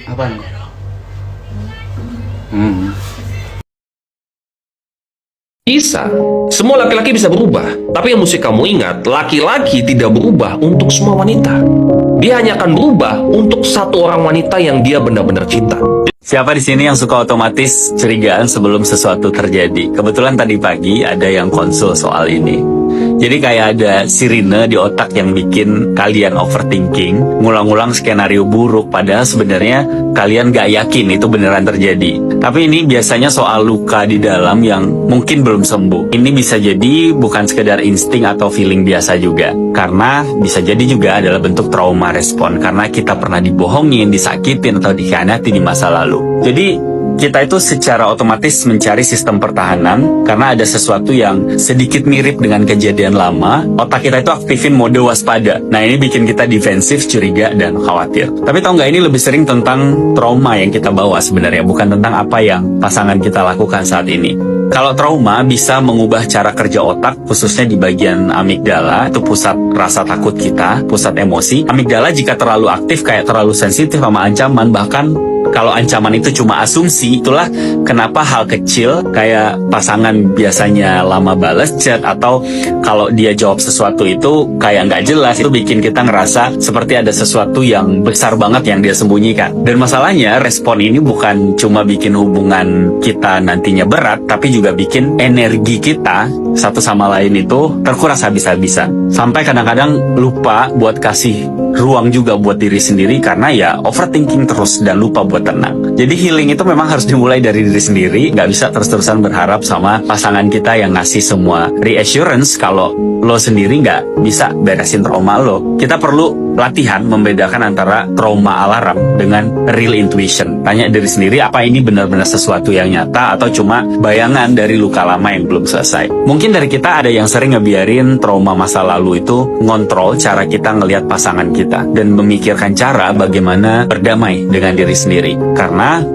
Apa nih? Bisa. Semua laki-laki bisa berubah. Tapi yang mesti kamu ingat, laki-laki tidak berubah untuk semua wanita. Dia hanya akan berubah untuk satu orang wanita yang dia benar-benar cinta. Siapa di sini yang suka otomatis curigaan sebelum sesuatu terjadi? Kebetulan tadi pagi ada yang konsul soal ini. Jadi kayak ada sirine di otak yang bikin kalian overthinking, ngulang-ngulang skenario buruk, padahal sebenarnya kalian gak yakin itu beneran terjadi. Tapi ini biasanya soal luka di dalam yang mungkin belum sembuh. Ini bisa jadi bukan sekedar insting atau feeling biasa juga. Karena bisa jadi juga adalah bentuk trauma respon, karena kita pernah dibohongin, disakitin, atau dikhianati di masa lalu. Jadi kita itu secara otomatis mencari sistem pertahanan karena ada sesuatu yang sedikit mirip dengan kejadian lama. Otak kita itu aktifin mode waspada. Nah, ini bikin kita defensif, curiga, dan khawatir. Tapi tahu nggak, ini lebih sering tentang trauma yang kita bawa sebenarnya, bukan tentang apa yang pasangan kita lakukan saat ini. Kalau trauma bisa mengubah cara kerja otak, khususnya di bagian amigdala, itu pusat rasa takut kita, pusat emosi. Amigdala jika terlalu aktif, kayak terlalu sensitif sama ancaman, bahkan kalau ancaman itu cuma asumsi, itulah kenapa hal kecil kayak pasangan biasanya lama balas chat, atau kalau dia jawab sesuatu itu kayak nggak jelas, itu bikin kita ngerasa seperti ada sesuatu yang besar banget yang dia sembunyikan. Dan masalahnya, respon ini bukan cuma bikin hubungan kita nantinya berat, tapi juga bikin energi kita satu sama lain itu terkuras habis-habisan. Sampai kadang-kadang lupa buat kasih ruang juga buat diri sendiri karena ya overthinking terus dan lupa buat tenang. Jadi healing itu memang harus dimulai dari diri sendiri. Nggak bisa terus-terusan berharap sama pasangan kita yang ngasih semua reassurance kalau lo sendiri nggak bisa beresin trauma lo. Kita perlu latihan membedakan antara trauma alarm dengan real intuition. Tanya diri sendiri, apa ini benar-benar sesuatu yang nyata atau cuma bayangan dari luka lama yang belum selesai. Mungkin dari kita ada yang sering ngebiarin trauma masa lalu itu ngontrol cara kita ngelihat pasangan kita dan memikirkan cara bagaimana berdamai dengan diri sendiri. Karena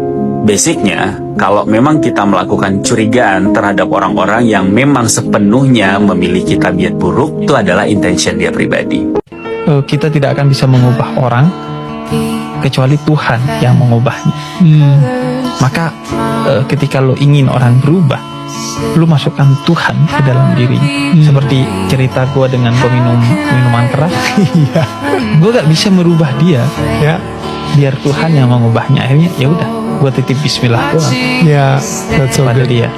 basicnya, kalau memang kita melakukan curigaan terhadap orang-orang yang memang sepenuhnya memiliki tabiat buruk, itu adalah intention dia pribadi. Kita tidak akan bisa mengubah orang kecuali Tuhan yang mengubahnya. Maka ketika lo ingin orang berubah, lo masukkan Tuhan ke dalam diri. Seperti cerita gue dengan peminum minuman keras. Gue gak bisa merubah dia, ya. Biar Tuhan yang mengubahnya. Akhirnya ya udah, gue titip Bismillah doang. Yeah, that's so pada good. dia.